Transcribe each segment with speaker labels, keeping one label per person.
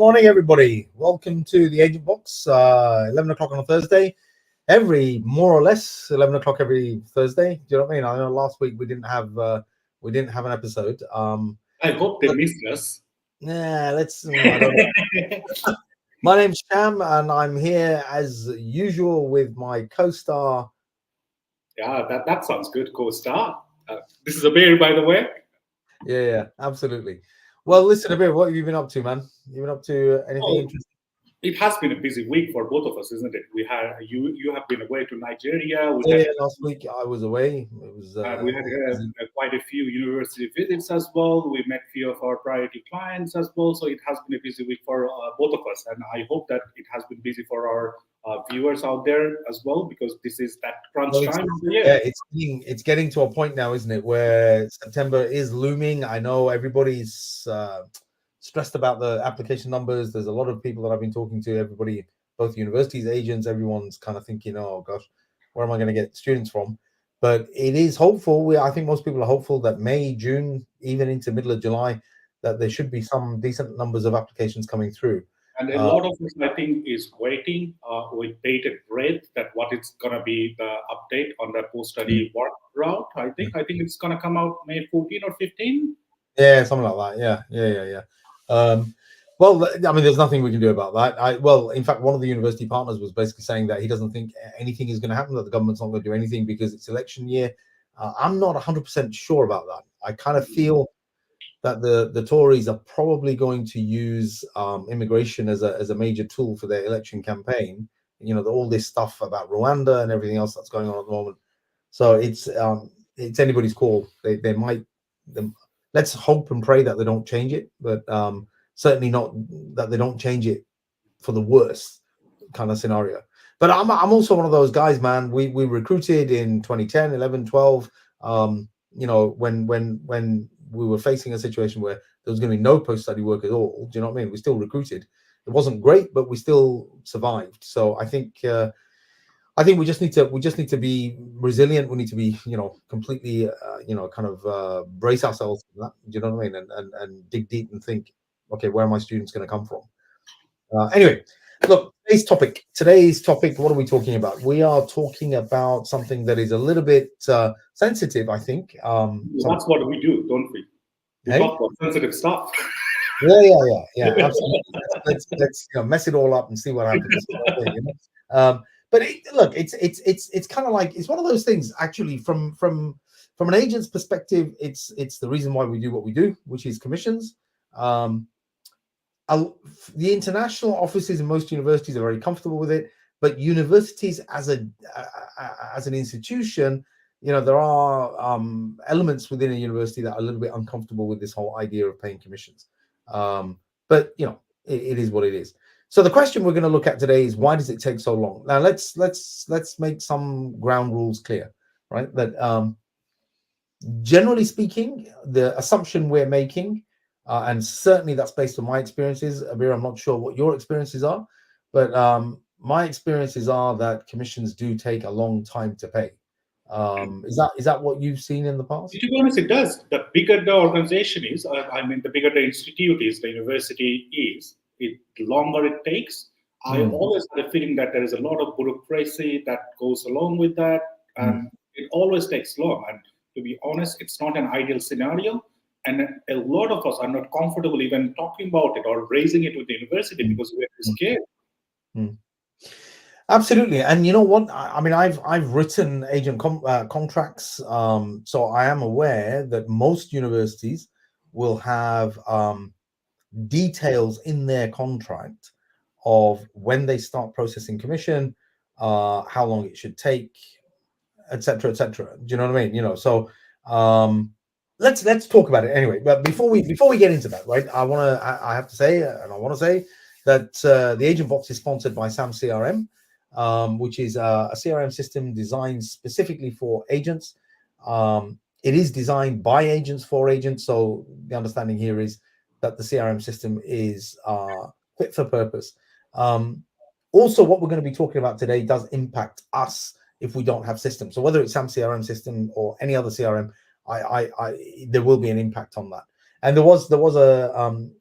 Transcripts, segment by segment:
Speaker 1: morning, everybody. Welcome to the Agent Box, 11 o'clock on a Thursday. More or less 11 o'clock every Thursday. Do you know what I mean? I know last week we didn't have an episode.
Speaker 2: I hope they missed us.
Speaker 1: Yeah, I don't know. My name's Sham, and I'm here as usual with my co-star.
Speaker 2: Yeah, that sounds good, co-star. This is Abir, by the way.
Speaker 1: Yeah, absolutely. Well, listen, Abir, what have you been up to, man? You been up to anything interesting?
Speaker 2: It has been a busy week for both of us, isn't it? We had you have been away to Nigeria.
Speaker 1: Last week I was away. It was
Speaker 2: we had quite a few university visits as well. We met a few of our priority clients as well. So it has been a busy week for both of us, and I hope that it has been busy for our viewers out there as well, because this is that crunch time of the year.
Speaker 1: Yeah, it's getting to a point now, isn't it, where September is looming. I know everybody's stressed about the application numbers. There's a lot of people that I've been talking to, everybody, both universities, agents, everyone's kind of thinking, oh gosh, where am I going to get students from? But it is hopeful. I think most people are hopeful that May, June, even into middle of July, that there should be some decent numbers of applications coming through.
Speaker 2: And a lot of us, I think, is waiting with bated breath that what is going to be the update on the post-study work route. I think it's going to come out May 14 or 15.
Speaker 1: Yeah, something like that. Yeah. Well, I mean, there's nothing we can do about that. In fact, one of the university partners was basically saying that he doesn't think anything is going to happen, that the government's not going to do anything because it's election year. I'm not 100% sure about that. I kind of feel that the Tories are probably going to use immigration as a major tool for their election campaign. You know, all this stuff about Rwanda and everything else that's going on at the moment. So it's anybody's call. They might. Let's hope and pray that they don't change it, but certainly not that they don't change it for the worst kind of scenario. But I'm also one of those guys, man. We recruited in 2010, 11, 12. You know, when we were facing a situation where there was going to be no post-study work at all. Do you know what I mean? We still recruited. It wasn't great, but we still survived. So I think we just need to be resilient. We need to be, completely, kind of brace ourselves for that. Do you know what I mean? And dig deep and think, okay, where are my students going to come from? Anyway, look, today's topic, what are we talking about? We are talking about something that is a little bit sensitive, I think.
Speaker 2: That's what we do, don't we? We talk about sensitive stuff.
Speaker 1: Yeah, absolutely. let's mess it all up and see what happens. But look, it's kind of like, it's one of those things. Actually, from an agent's perspective, it's the reason why we do what we do, which is commissions. The international offices in most universities are very comfortable with it, but universities as an institution, there are elements within a university that are a little bit uncomfortable with this whole idea of paying commissions. But it is what it is. So the question we're going to look at today is, why does it take so long? Now let's make some ground rules clear, right? That generally speaking, the assumption we're making, and certainly that's based on my experiences. Abir, I'm not sure what your experiences are, but my experiences are that commissions do take a long time to pay. Is that what you've seen in the past?
Speaker 2: To be honest, it does. The bigger the organization is, the bigger the institute is, the university is, the longer it takes. I always have a feeling that there is a lot of bureaucracy that goes along with that, and it always takes long. And to be honest, it's not an ideal scenario. And a lot of us are not comfortable even talking about it or raising it with the university because we're scared.
Speaker 1: Absolutely. And you know what? I mean, I've written agent contracts. So I am aware that most universities will have details in their contract of when they start processing commission, how long it should take, etc., etc. Do you know what I mean? So let's talk about it anyway. But before we get into that, right? I have to say that the Agent Box is sponsored by SAM CRM, which is a CRM system designed specifically for agents. It is designed by agents for agents. So the understanding here is that the CRM system is fit for purpose. Also, what we're going to be talking about today does impact us if we don't have systems. So whether it's SAM CRM system or any other CRM, there will be an impact on that. And there was a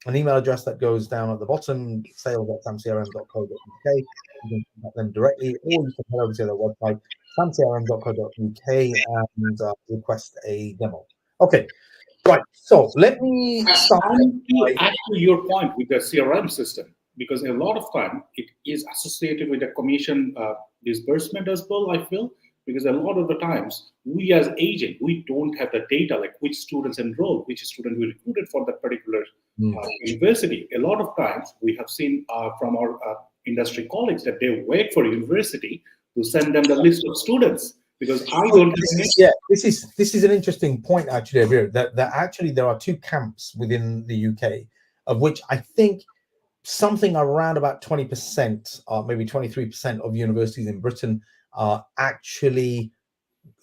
Speaker 1: an email address that goes down at the bottom, sales@samcrm.co.uk. You can contact them directly, or you can head over to their website, samcrm.co.uk, and request a demo. Okay, right. So let me start.
Speaker 2: And to add to your point with the CRM system, because a lot of time it is associated with the commission disbursement as well, I feel, because a lot of the times we as agent, we don't have the data, like which students enrolled, which student we recruited for that particular university. A lot of times we have seen from our industry colleagues that they wait for university to send them the list of students, because I don't.
Speaker 1: This is an interesting point actually, Abir, that actually there are two camps within the UK, of which I think something around about 20%, or maybe 23% of universities in Britain actually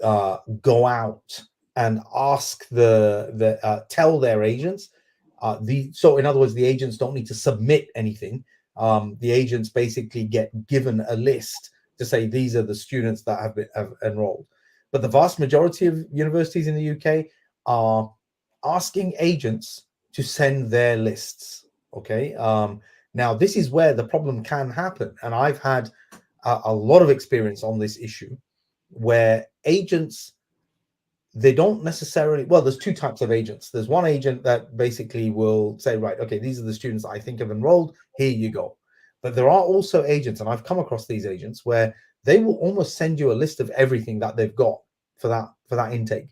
Speaker 1: go out and ask tell their agents. So in other words, the agents don't need to submit anything. The agents basically get given a list to say these are the students that have enrolled. But the vast majority of universities in the UK are asking agents to send their lists. Okay. Now this is where the problem can happen, and I've had a lot of experience on this issue, where agents, they don't necessarily, well, there's two types of agents. There's one agent that basically will say, right, okay, these are the students I think have enrolled, here you go. But there are also agents, and I've come across these agents, where they will almost send you a list of everything that they've got for that intake.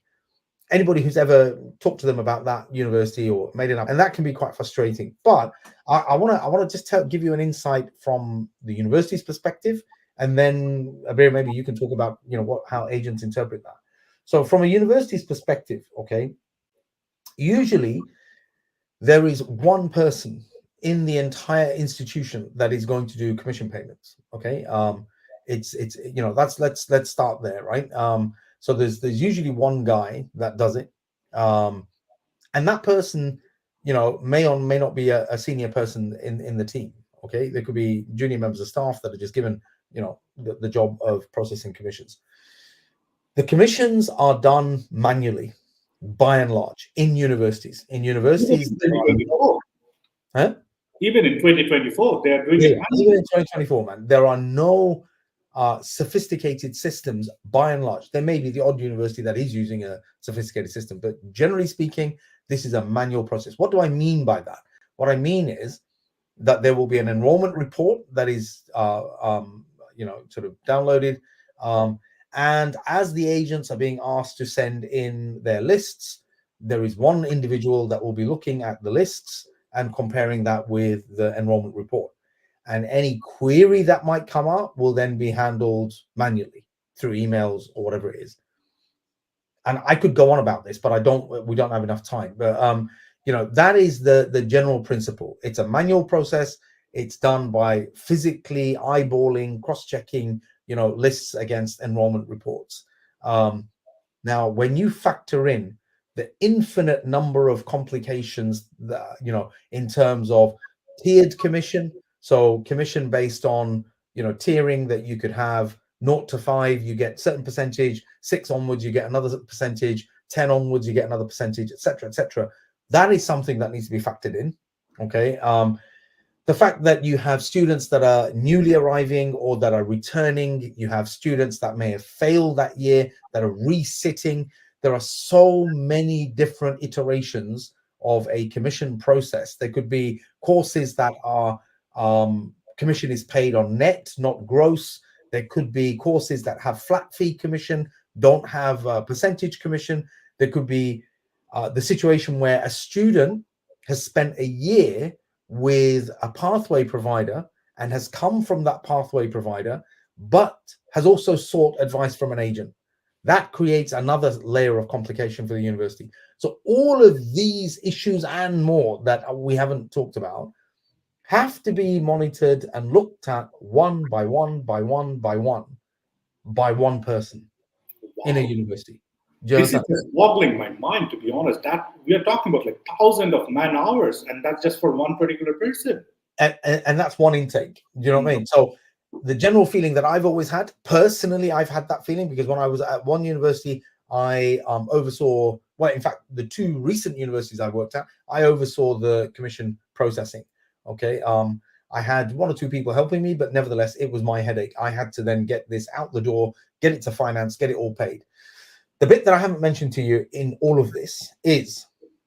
Speaker 1: Anybody who's ever talked to them about that university or made it up, and that can be quite frustrating. But I want to just give you an insight from the university's perspective, and then Abir, maybe you can talk about how agents interpret that. So from a university's perspective, okay, usually there is one person in the entire institution that is going to do commission payments. Okay, it's let's start there, right? So there's usually one guy that does it, and that person, may or may not be a senior person in the team. Okay, there could be junior members of staff that are just given the job of processing commissions. The commissions are done manually, by and large, in universities. In universities,
Speaker 2: Even in 2024, they are doing it.
Speaker 1: Even in 2024, man, there are no sophisticated systems. By and large, there may be the odd university that is using a sophisticated system, but generally speaking, this is a manual process. What do I mean by that? What I mean is that there will be an enrollment report that is, sort of downloaded. And as the agents are being asked to send in their lists, there is one individual that will be looking at the lists and comparing that with the enrollment report. And any query that might come up will then be handled manually through emails or whatever it is. And I could go on about this, but we don't have enough time. But that is the general principle. It's a manual process. It's done by physically eyeballing, cross-checking, lists against enrollment reports. Now, when you factor in the infinite number of complications that, in terms of tiered commission, so commission based on, tiering that you could have 0 to 5, you get certain percentage, 6 onwards, you get another percentage, 10 onwards, you get another percentage, etc., etc. That is something that needs to be factored in. Okay. The fact that you have students that are newly arriving or that are returning, you have students that may have failed that year, that are resitting. There are so many different iterations of a commission process. There could be courses that are commission is paid on net, not gross. There could be courses that have flat fee commission, don't have percentage commission. There could be the situation where a student has spent a year with a pathway provider and has come from that pathway provider, but has also sought advice from an agent. That creates another layer of complication for the university. So all of these issues and more that we haven't talked about have to be monitored and looked at one by one by one by one by one person in a university.
Speaker 2: This is just boggling my mind, to be honest. That we are talking about like thousands of man hours, and that's just for one particular person.
Speaker 1: And that's one intake. Do you know what I mean? So the general feeling that I've always had, personally, I've had that feeling because when I was at one university, I oversaw well, in fact, the two recent universities I worked at, I oversaw the commission processing. Okay. I had one or two people helping me, but nevertheless, it was my headache. I had to then get this out the door, get it to finance, get it all paid. The bit that I haven't mentioned to you in all of this is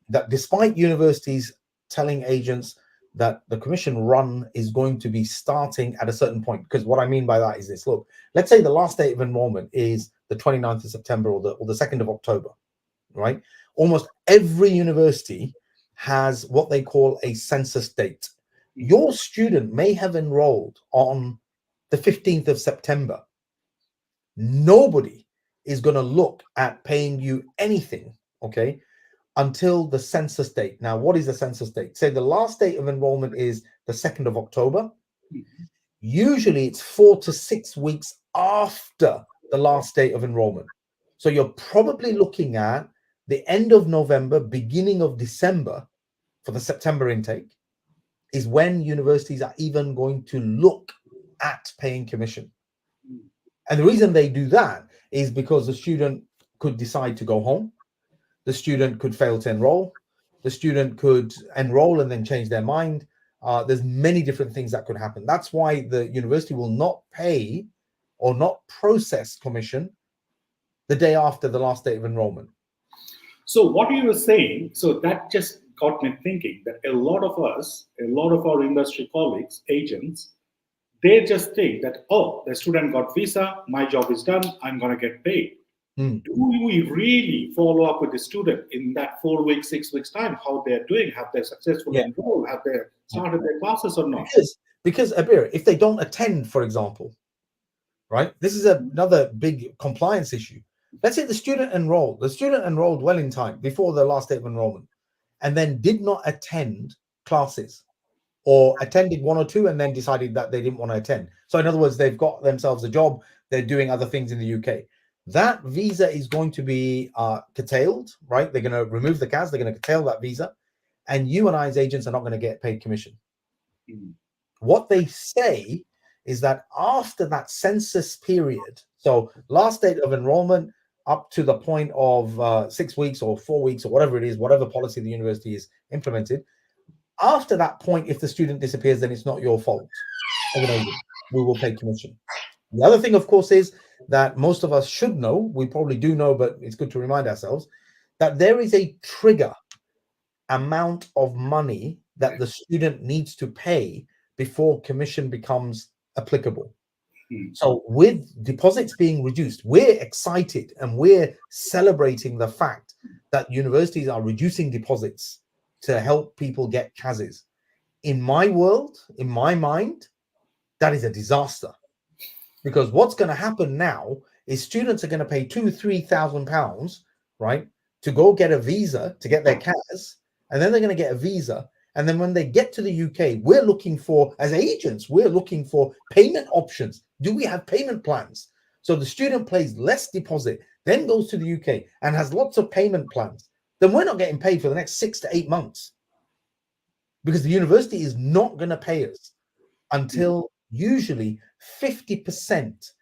Speaker 1: that despite universities telling agents that the commission run is going to be starting at a certain point, because what I mean by that is this: look, let's say the last date of enrollment is the 29th of September or the 2nd of October, right? Almost every university has what they call a census date. Your student may have enrolled on the 15th of September. Nobody is going to look at paying you anything, okay, until the census date. Now, what is the census date? Say the last date of enrollment is the 2nd of October. Usually it's 4 to 6 weeks after the last date of enrollment. So you're probably looking at the end of November, beginning of December for the September intake is when universities are even going to look at paying commission. And the reason they do that is because the student could decide to go home. The student could fail to enroll. The student could enroll and then change their mind. There's many different things that could happen. That's why the university will not pay or not process commission the day after the last date of enrollment.
Speaker 2: So what you were saying, so that just got me thinking that a lot of us, a lot of our industry colleagues, agents, they just think that, oh, the student got visa, my job is done, I'm going to get paid. Do we really follow up with the student in that 4 weeks, 6 weeks time, how they're doing? Have they successfully enrolled? Have they started their classes or not?
Speaker 1: Because Abir, if they don't attend, for example, right, this is another big compliance issue. Let's say the student enrolled well in time before the last day of enrollment and then did not attend classes or attended one or two and then decided that they didn't want to attend. So in other words, they've got themselves a job, they're doing other things in the UK. That visa is going to be curtailed, right? They're going to remove the CAS, they're going to curtail that visa, and you and I as agents are not going to get paid commission. What they say is that after that census period, so last date of enrollment up to the point of 6 weeks or 4 weeks or whatever it is, whatever policy the university is implemented, after that point, if the student disappears, then it's not your fault. We will pay commission. The other thing, of course, is that most of us should know, we probably do know, but it's good to remind ourselves, that there is a trigger amount of money that the student needs to pay before commission becomes applicable. So with deposits being reduced, we're excited and we're celebrating the fact that universities are reducing deposits to help people get CASs. In my world, in my mind, that is a disaster. Because what's going to happen now is students are going to pay £2,000-3,000, right, to go get a visa to get their CAS, and then they're going to get a visa. And then when they get to the UK, we're looking for, as agents, we're looking for payment options. Do we have payment plans? So the student pays less deposit, then goes to the UK and has lots of payment plans. Then we're not getting paid for the next 6 to 8 months because the university is not going to pay us until usually 50%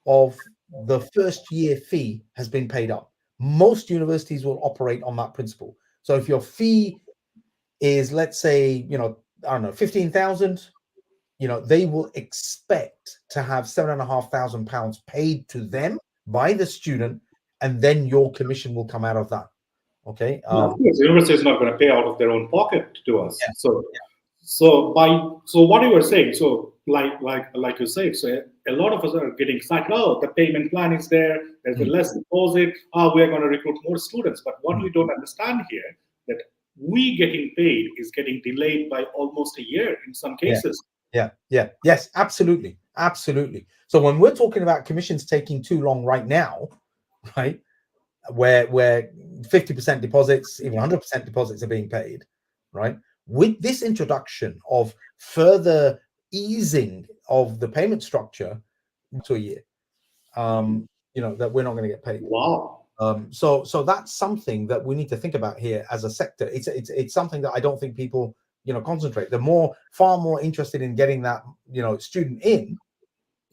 Speaker 1: of the first year fee has been paid up. Most universities will operate on that principle. So if your fee is, let's say, I don't know, 15,000, they will expect to have £7,500 paid to them by the student, and then your commission will come out of that. Okay.
Speaker 2: Of course, the university is not going to pay out of their own pocket to us. So what you were saying, so like you said, so a lot of us are getting excited. Oh, the payment plan is there. There's a less deposit. We are going to recruit more students. But what we don't understand here, that we getting paid is getting delayed by almost a year in some cases.
Speaker 1: Yes, absolutely. So when we're talking about commissions taking too long right now, right, where 50% deposits, even 100% deposits are being paid, right, with this introduction of further easing of the payment structure to a year, that we're not going to get paid.
Speaker 2: Wow.
Speaker 1: So that's something that we need to think about here as a sector. It's something that I don't think people concentrate. They're far more interested in getting that student in,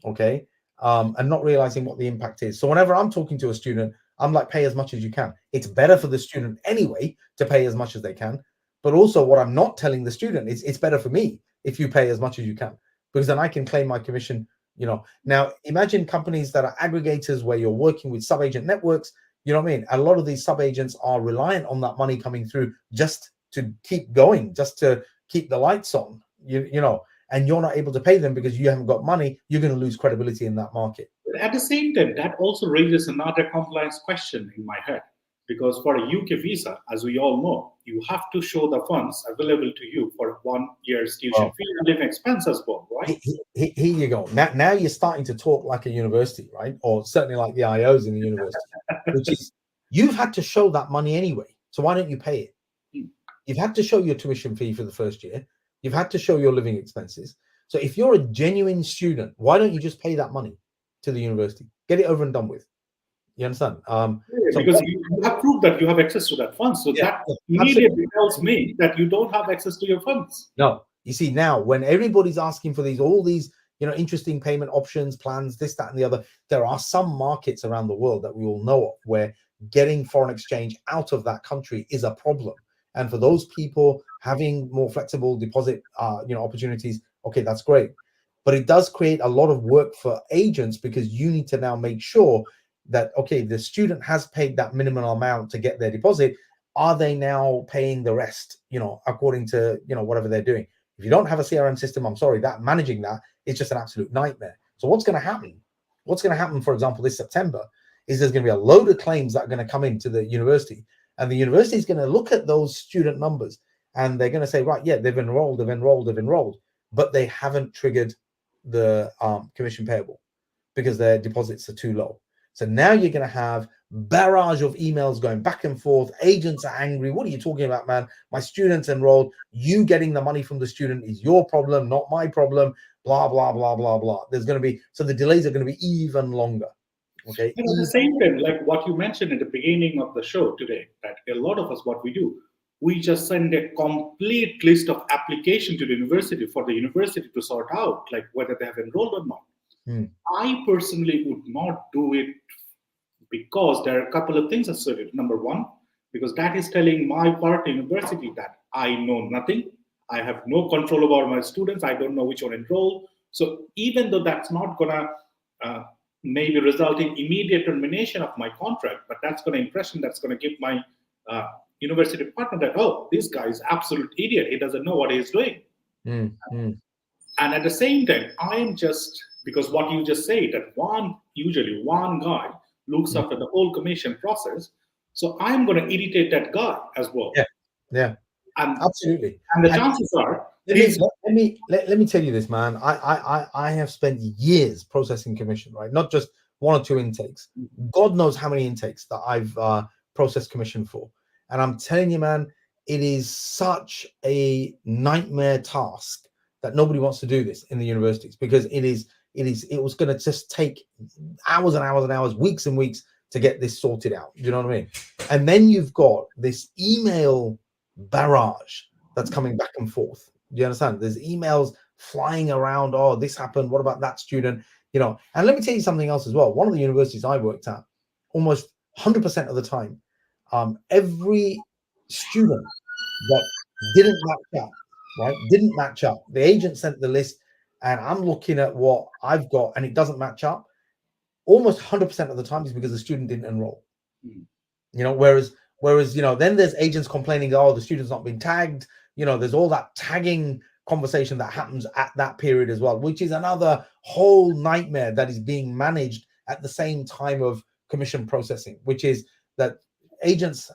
Speaker 1: okay, and not realizing what the impact is. So whenever I'm talking to a student, I'm like, pay as much as you can. It's better for the student anyway to pay as much as they can. But also what I'm not telling the student is it's better for me if you pay as much as you can, because then I can claim my commission. Now imagine companies that are aggregators where you're working with sub-agent networks. You know what I mean? A lot of these sub-agents are reliant on that money coming through just to keep going, just to keep the lights on, and you're not able to pay them because you haven't got money. You're going to lose credibility in that market.
Speaker 2: At the same time, that also raises another compliance question in my head. Because for a UK visa, as we all know, you have to show the funds available to you for 1 year's tuition fee and living expense as well, right?
Speaker 1: Here you go. Now you're starting to talk like a university, right? Or certainly like the IOs in the university, which is you've had to show that money anyway. So why don't you pay it? You've had to show your tuition fee for the first year. You've had to show your living expenses. So if you're a genuine student, why don't you just pay that money to the university? Get it over and done with. You understand?
Speaker 2: Because you have proved that you have access to that fund. So that immediately tells me that you don't have access to your funds.
Speaker 1: No. You see, now when everybody's asking for all these, interesting payment options, plans, this, that, and the other, there are some markets around the world that we all know of where getting foreign exchange out of that country is a problem. And for those people having more flexible deposit, opportunities, okay, that's great. But it does create a lot of work for agents because you need to now make sure that, okay, the student has paid that minimum amount to get their deposit. Are they now paying the rest, according to, whatever they're doing? If you don't have a CRM system, I'm sorry, that managing that is just an absolute nightmare. So what's going to happen? What's going to happen, for example, this September is there's going to be a load of claims that are going to come into the university, and the university is going to look at those student numbers and they're going to say, right, yeah, they've enrolled, but they haven't triggered the commission payable because their deposits are too low. So now you're going to have barrage of emails going back and forth. Agents are angry. What are you talking about, man? My student's enrolled. You getting the money from the student is your problem, not my problem. Blah, blah, blah, blah, blah. There's going to be, so the delays are going to be even longer. Okay.
Speaker 2: And at the same time, like what you mentioned at the beginning of the show today, that a lot of us, what we do, we just send a complete list of application to the university for the university to sort out, like whether they have enrolled or not. I personally would not do it because there are a couple of things associated. Number one, because that is telling my part university that I know nothing. I have no control over my students. I don't know which one enroll. So even though that's not gonna maybe result in immediate termination of my contract, but that's gonna impression that's gonna give my university partner that, oh, this guy is absolute idiot. He doesn't know what he's doing. And at the same time, I'm just, because what you just said, that usually one guy looks after the whole commission process. So I'm going to irritate that guy as well.
Speaker 1: Yeah, and absolutely.
Speaker 2: And the chances are.
Speaker 1: Let me tell you this, man. I have spent years processing commission, right? Not just one or two intakes. God knows how many intakes that I've processed commission for. And I'm telling you, man, it is such a nightmare task that nobody wants to do this in the universities, because it was going to just take hours and hours and hours, weeks and weeks to get this sorted out. You know what I mean? And then you've got this email barrage that's coming back and forth. Do you understand? There's emails flying around. Oh, this happened. What about that student? And let me tell you something else as well. One of the universities I worked at, almost 100% of the time, every student that didn't match up. The agent sent the list, and I'm looking at what I've got, and it doesn't match up. Almost 100% of the time is because the student didn't enroll. Whereas then there's agents complaining, oh, the student's not been tagged. There's all that tagging conversation that happens at that period as well, which is another whole nightmare that is being managed at the same time of commission processing, which is that agents,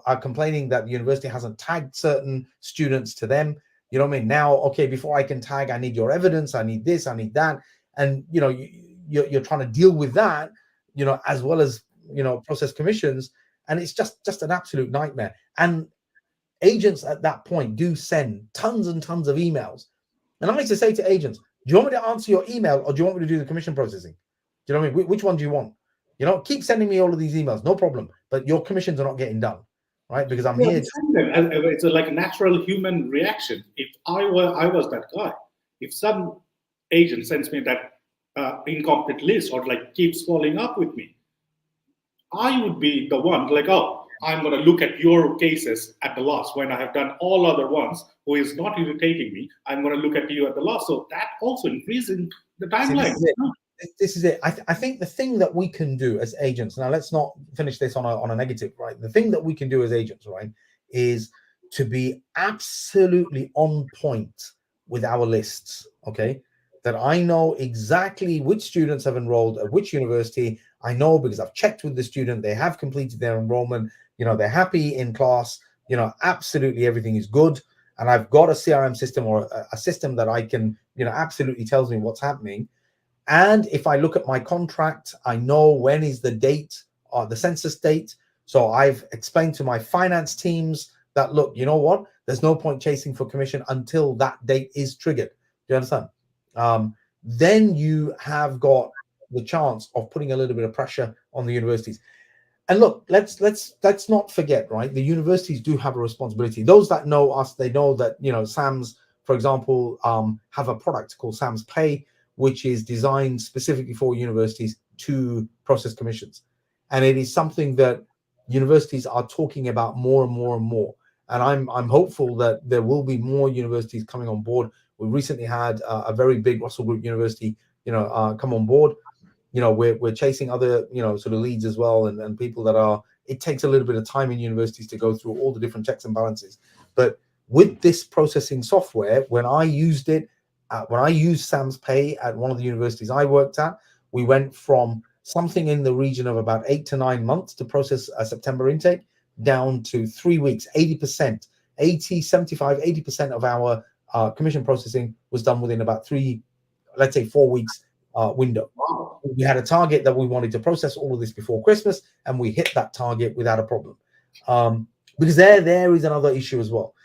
Speaker 1: are complaining that the university hasn't tagged certain students to them. You know what I mean? Now, okay, before I can tag, I need your evidence. I need this, I need that. And, you're trying to deal with that, as well as, process commissions. And it's just an absolute nightmare. And agents at that point do send tons and tons of emails. And I used to say to agents, do you want me to answer your email, or do you want me to do the commission processing? Do you know what I mean? Which one do you want? Keep sending me all of these emails, no problem. But your commissions are not getting done, right? Because I'm here.
Speaker 2: It's like a natural human reaction. If I was that guy, if some agent sends me that incomplete list or like keeps following up with me, I would be the one like, oh, I'm going to look at your cases at the last when I have done all other ones who is not irritating me. I'm going to look at you at the last. So that also increasing the
Speaker 1: See, this
Speaker 2: timeline.
Speaker 1: is it. This is it. I think the thing that we can do as agents, now let's not finish this on a negative, right? The thing that we can do as agents, right, is to be absolutely on point with our lists, okay? That I know exactly which students have enrolled at which university. I know because I've checked with the student, they have completed their enrollment, they're happy in class, absolutely everything is good. And I've got a CRM system or a system that I can, absolutely tells me what's happening. And if I look at my contract, I know when is the date or the census date. So I've explained to my finance teams that, look, you know what? There's no point chasing for commission until that date is triggered. Do you understand? Then you have got the chance of putting a little bit of pressure on the universities. And look, let's not forget, right? The universities do have a responsibility. Those that know us, they know that, SAMS, for example, have a product called SAMS Pay, which is designed specifically for universities to process commissions. And it is something that universities are talking about more and more and more. And I'm hopeful that there will be more universities coming on board. We recently had a very big Russell Group University, come on board. We're chasing other, sort of leads as well, and people that are, it takes a little bit of time in universities to go through all the different checks and balances. But with this processing software, when I used it, when I used SAMS Pay at one of the universities I worked at, we went from something in the region of about 8 to 9 months to process a September intake down to 3 weeks. 80%, 80% of our commission processing was done within about 4 weeks window.
Speaker 2: Wow.
Speaker 1: We had a target that we wanted to process all of this before Christmas, and we hit that target without a problem. Because there is another issue as well.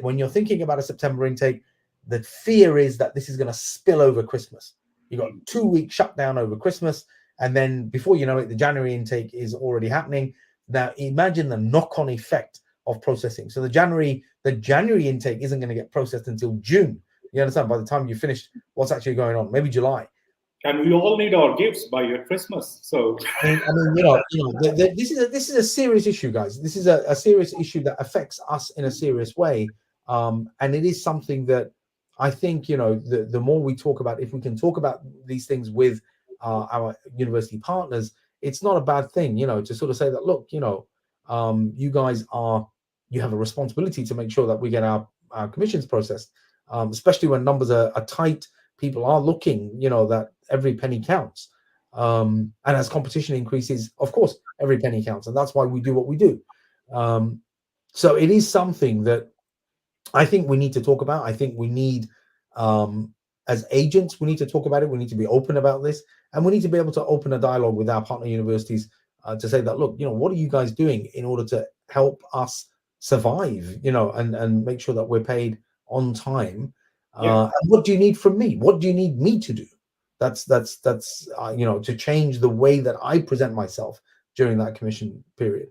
Speaker 1: When you're thinking about a September intake, the fear is that this is going to spill over Christmas. You've got 2 weeks shutdown over Christmas, and then before you know it, the January intake is already happening. Now imagine the knock-on effect of processing. So the January intake isn't going to get processed until June. You understand? By the time you finish what's actually going on, maybe July.
Speaker 2: And we all need our gifts by your Christmas. So
Speaker 1: I mean, this is a serious issue, guys. This is a serious issue that affects us in a serious way, and it is something that I think, the more we talk about, if we can talk about these things with our university partners, it's not a bad thing, to sort of say that, look, you guys you have a responsibility to make sure that we get our commissions processed, especially when numbers are tight. People are looking, that every penny counts. And as competition increases, of course, every penny counts. And that's why we do what we do. So it is something that I think we need to talk about. I think we need, as agents, we need to talk about it. We need to be open about this. And we need to be able to open a dialogue with our partner universities to say that, look, what are you guys doing in order to help us survive, and make sure that we're paid on time. And what do you need from me? What do you need me to do? That's to change the way that I present myself during that commission period.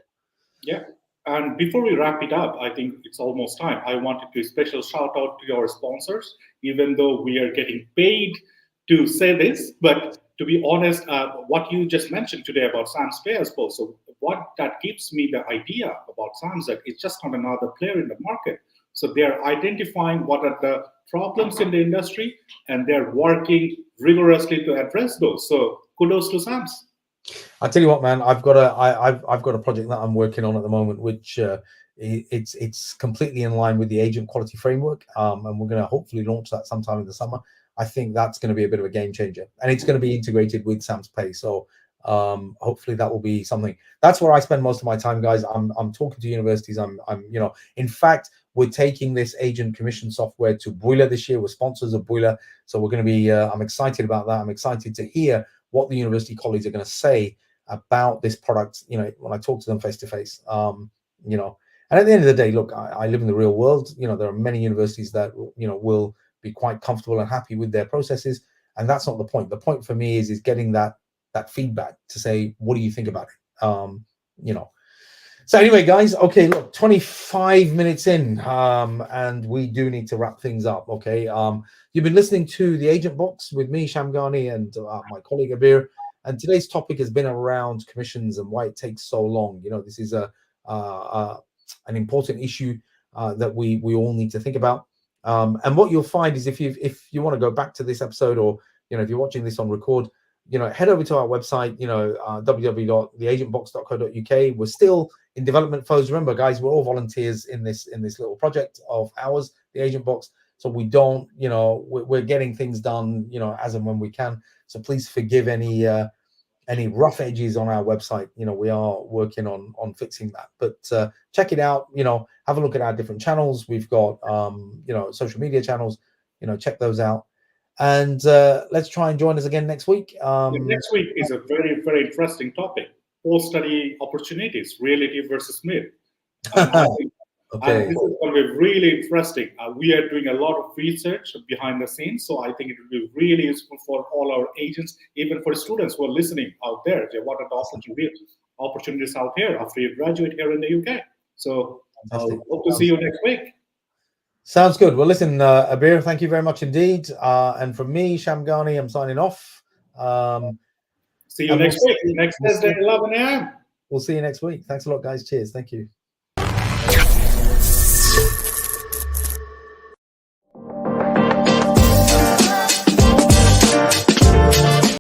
Speaker 2: Yeah. And before we wrap it up, I think it's almost time. I wanted to special shout out to your sponsors, even though we are getting paid to say this. But to be honest, what you just mentioned today about SAMS Pay as well. So what that gives me the idea about SAMS, that it's just not another player in the market. So they're identifying what are the problems in the industry, and they're working rigorously to address those. So kudos to SAMS.
Speaker 1: I tell you what, man, I've got a project that I'm working on at the moment, which it's completely in line with the agent quality framework, and we're going to hopefully launch that sometime in the summer. I think that's going to be a bit of a game changer, and it's going to be integrated with SAMS Pay. So hopefully that will be something. That's where I spend most of my time, guys. I'm talking to universities. I'm in fact, we're taking this agent commission software to Boiler this year. We're sponsors of Boiler, so we're going to be. I'm excited about that. I'm excited to hear what the university colleagues are going to say about this product. When I talk to them face to face. And at the end of the day, look, I live in the real world. There are many universities that will be quite comfortable and happy with their processes, and that's not the point. The point for me is getting that feedback to say, what do you think about it? So anyway, guys, okay, look, 25 minutes in, and we do need to wrap things up. Okay, you've been listening to the Agent Box with me, Shamgani, and my colleague Abir. And today's topic has been around commissions and why it takes so long. This is an important issue that we all need to think about. And what you'll find is if you want to go back to this episode, or if you're watching this on record, head over to our website, www.theagentbox.co.uk. We're still in development phase. Remember, guys, we're all volunteers in this little project of ours, the Agent Box. So we don't, we're getting things done, as and when we can. So please forgive any rough edges on our website. We are working on fixing that. But check it out. Have a look at our different channels. We've got social media channels. Check those out. And let's try and join us again next week.
Speaker 2: Next week is a very, very interesting topic: post-study opportunities, reality versus myth.
Speaker 1: Okay.
Speaker 2: And this is going to be really interesting. We are doing a lot of research behind the scenes, so I think it will be really useful for all our agents, even for students who are listening out there. What are the opportunities out here after you graduate here in the UK? So hope to see you next week.
Speaker 1: Sounds good. Well, listen, Abir, thank you very much indeed. And from me, Sham Ghani, I'm signing off.
Speaker 2: See you next week, next Thursday at 11 a.m.
Speaker 1: We'll see you next week. Thanks a lot, guys. Cheers. Thank you.